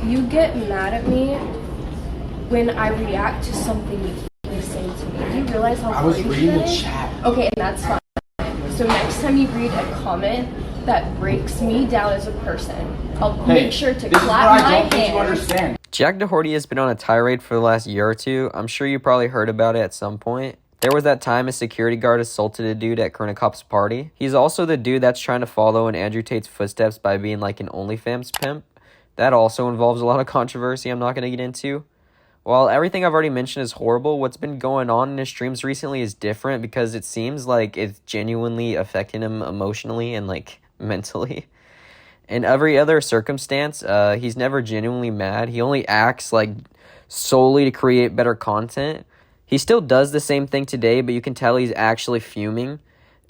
You get mad at me when I react to something you keep saying to me. Do you realize how I was reading the chat. Okay, and that's fine. So next time you read a comment that breaks me down as a person, I'll make sure to clap my hands. I don't think you understand. Jack Doherty has been on a tirade for the last year or two. I'm sure you probably heard about it at some point. There was that time a security guard assaulted a dude at Kernicop's party. He's also the dude that's trying to follow in Andrew Tate's footsteps by being like an OnlyFans pimp. That also involves a lot of controversy I'm not going to get into. While everything I've already mentioned is horrible, what's been going on in his streams recently is different because it seems like it's genuinely affecting him emotionally and like mentally. In every other circumstance, he's never genuinely mad. He only acts like solely to create better content. He still does the same thing today, but you can tell he's actually fuming.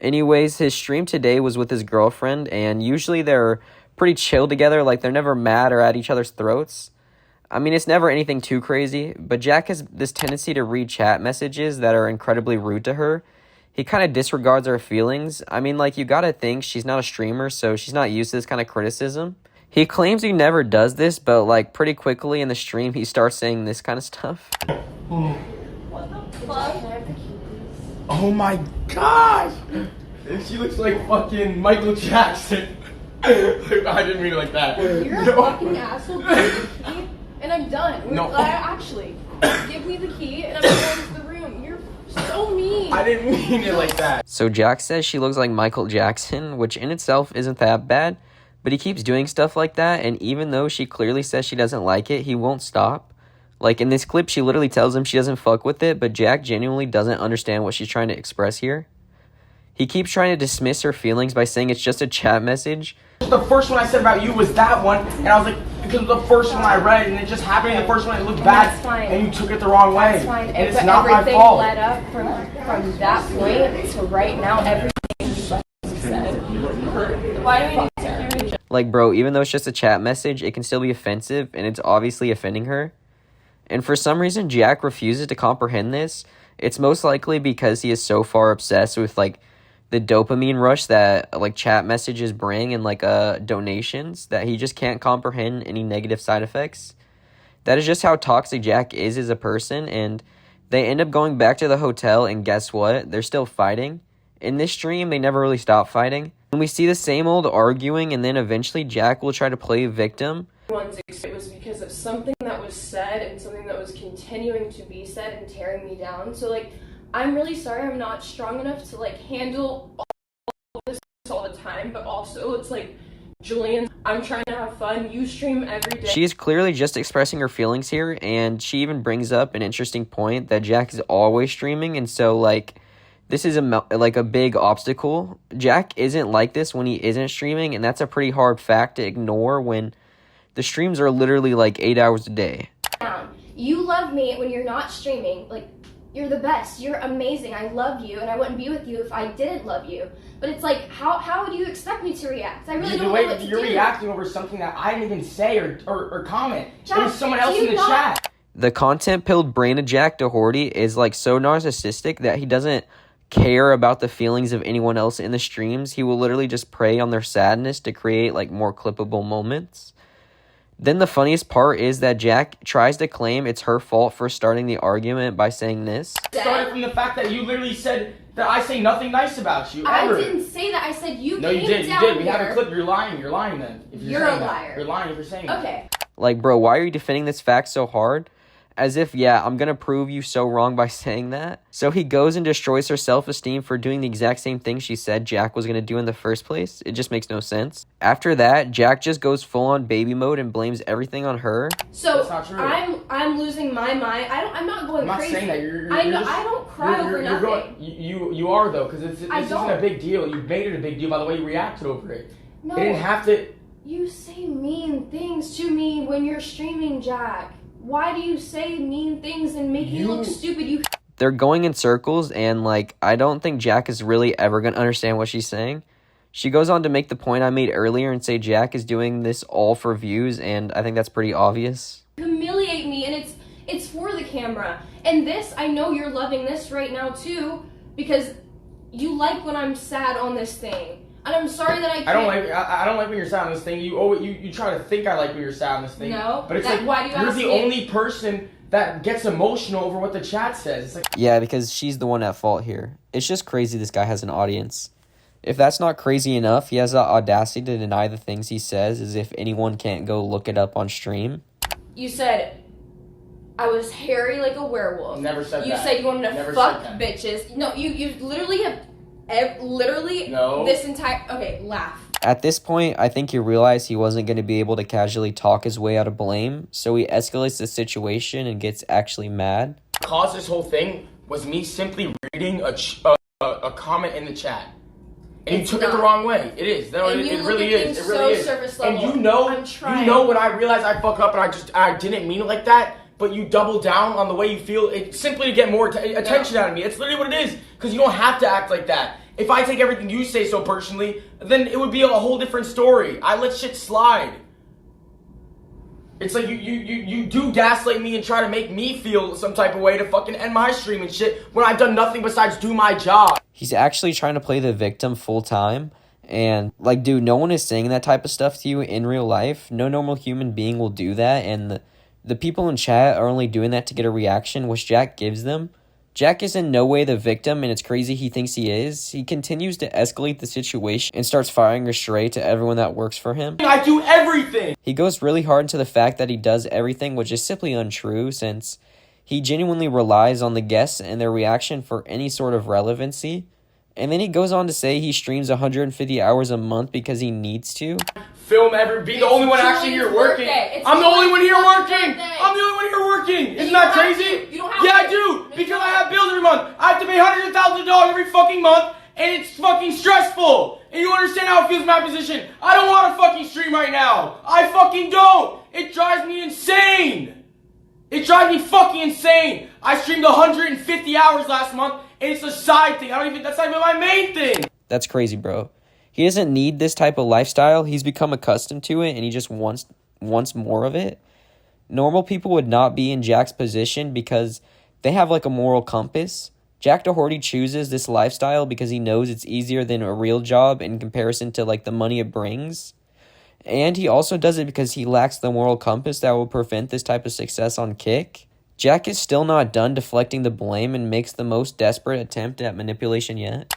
Anyways, his stream today was with his girlfriend, and usually they're pretty chill together, like they're never mad or at each other's throats. I mean, it's never anything too crazy, but Jack has this tendency to read chat messages that are incredibly rude to her. He kind of disregards her feelings. I mean, like, you gotta think she's not a streamer, so she's not used to this kind of criticism. He claims he never does this, but, like, pretty quickly in the stream, he starts saying this kind of stuff. What the fuck? Oh my gosh! She looks like fucking Michael Jackson. I didn't mean it like that. You're a fucking asshole. Give me the key, and I'm done. Actually, give me the key, and I'm going to the room. You're so mean. I didn't mean it like that. So Jack says she looks like Michael Jackson, which in itself isn't that bad, but he keeps doing stuff like that, and even though she clearly says she doesn't like it, he won't stop. Like, in this clip, she literally tells him she doesn't fuck with it, but Jack genuinely doesn't understand what she's trying to express here. He keeps trying to dismiss her feelings by saying it's just a chat message. The first one I said about you was that one, and I was like, because it was the first one I read, and it just happened, and the first one it looked bad, and you took it the wrong way. That's fine. And it's not my everything fault. led up from that point to right now, everything you said. Why do we need security? Like, bro, even though it's just a chat message, it can still be offensive, and it's obviously offending her. And for some reason, Jack refuses to comprehend this. It's most likely because he is so far obsessed with, like, the dopamine rush that, like, chat messages bring and, like, donations, that he just can't comprehend any negative side effects. That is just how toxic Jack is as a person, and they end up going back to the hotel, and guess what? They're still fighting. In this stream, they never really stop fighting. And we see the same old arguing, and then eventually Jack will try to play victim. It was because of something that was said and something that was continuing to be said and tearing me down. So, like, I'm really sorry I'm not strong enough to, like, handle all this all the time, but also it's like, Julian, I'm trying to have fun. You stream every day. She is clearly just expressing her feelings here, and she even brings up an interesting point that Jack is always streaming, and so, like, this is a big obstacle. Jack isn't like this when he isn't streaming, and that's a pretty hard fact to ignore when the streams are literally like 8 hours a day. You love me when you're not streaming. Like, you're the best. You're amazing. I love you, and I wouldn't be with you if I didn't love you. But it's like, how do you expect me to react? I really don't know what to do. You're reacting over something that I didn't even say or comment. Jack, it was someone else in the chat. The content-pilled brain of Jack Doherty is like so narcissistic that he doesn't care about the feelings of anyone else in the streams. He will literally just prey on their sadness to create like more clippable moments. Then the funniest part is that Jack tries to claim it's her fault for starting the argument by saying this. It started from the fact that you literally said that I say nothing nice about you, ever. I didn't say that. I said you No, you did. You did. We have a clip. You're lying. You're lying then. If you're a liar. You're lying if you're saying that. Okay. Like, bro, why are you defending this fact so hard? As if, yeah, I'm gonna prove you so wrong by saying that. So he goes and destroys her self-esteem for doing the exact same thing she said Jack was gonna do in the first place. It just makes no sense. After that, Jack just goes full-on baby mode and blames everything on her. So that's not true. I'm losing my mind. I'm not going crazy. I'm not saying that. I don't cry over nothing. You are though, because this isn't a big deal. You made it a big deal by the way you reacted over it. No. It didn't have to. You say mean things to me when you're streaming, Jack. Why do you say mean things and make me look stupid? They're going in circles, and, like, I don't think Jack is really ever going to understand what she's saying. She goes on to make the point I made earlier and say Jack is doing this all for views, and I think that's pretty obvious. Humiliate me, and it's for the camera. And this, I know you're loving this right now, too, because you like when I'm sad on this thing. And I'm sorry that I can't. I don't like when you're sad on this thing. You try to think I like when you're sad on this thing. No, but it's why do you you're ask the me? only person that gets emotional over what the chat says. It's like, Yeah, because she's the one at fault here. It's just crazy this guy has an audience. If that's not crazy enough, he has the audacity to deny the things he says as if anyone can't go look it up on stream. You said I was hairy like a werewolf. Never said that. You said you wanted to Never fuck said that. bitches. No, you literally have literally No. this entire laugh. At this point, I think he realized he wasn't going to be able to casually talk his way out of blame, so he escalates the situation and gets actually mad. Cause this whole thing was me simply reading a comment in the chat. And you took it the wrong way. It is. No, And it you look really at is. things It really so is. surface And level. you know when I realize I fuck up and I didn't mean it like that, but you double down on the way you feel, it's simply to get more attention out of me. It's literally what it is. Because you don't have to act like that. If I take everything you say so personally, then it would be a whole different story. I let shit slide. It's like you do gaslight me and try to make me feel some type of way to fucking end my stream and shit when I've done nothing besides do my job. He's actually trying to play the victim full time. And, like, dude, no one is saying that type of stuff to you in real life. No normal human being will do that. And the people in chat are only doing that to get a reaction, which Jack gives them. Jack is in no way the victim, and it's crazy he thinks he is. He continues to escalate the situation and starts firing straight to everyone that works for him. I do everything! He goes really hard into the fact that he does everything, which is simply untrue, since he genuinely relies on the guests and their reaction for any sort of relevancy. And then he goes on to say he streams 150 hours a month because he needs to. Be the only one actually here working. I'm the only one here working. I'm the only one here working. Isn't that crazy? You don't have Yeah, to. I do. Because I have bills every month. I have to pay hundreds of thousands of dollars every fucking month, and it's fucking stressful. And you understand how it feels in my position. I don't want to fucking stream right now. I fucking don't. It drives me insane. It drives me fucking insane. I streamed 150 hours last month, and it's a side thing. That's not even my main thing. That's crazy, bro. He doesn't need this type of lifestyle. He's become accustomed to it, and he just wants more of it. Normal people would not be in Jack's position because they have like a moral compass. Jack Doherty chooses this lifestyle because he knows it's easier than a real job in comparison to like the money it brings. And he also does it because he lacks the moral compass that will prevent this type of success on Kick. Jack is still not done deflecting the blame and makes the most desperate attempt at manipulation yet.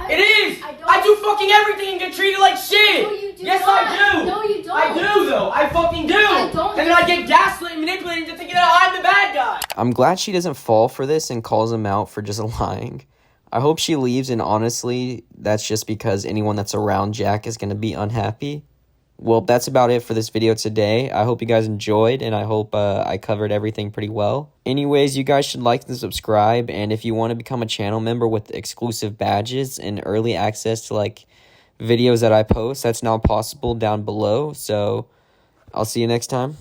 It is! I do fucking everything and get treated like shit! No, you do yes, not. I do! No, you don't. I do, though! I fucking do! I don't. And then I get gaslit and manipulated into thinking that I'm the bad guy! I'm glad she doesn't fall for this and calls him out for just lying. I hope she leaves, and honestly, that's just because anyone that's around Jack is going to be unhappy. Well, that's about it for this video today. I hope you guys enjoyed, and I hope I covered everything pretty well. Anyways, you guys should like and subscribe, and if you want to become a channel member with exclusive badges and early access to, like, videos that I post, that's now possible down below. So, I'll see you next time.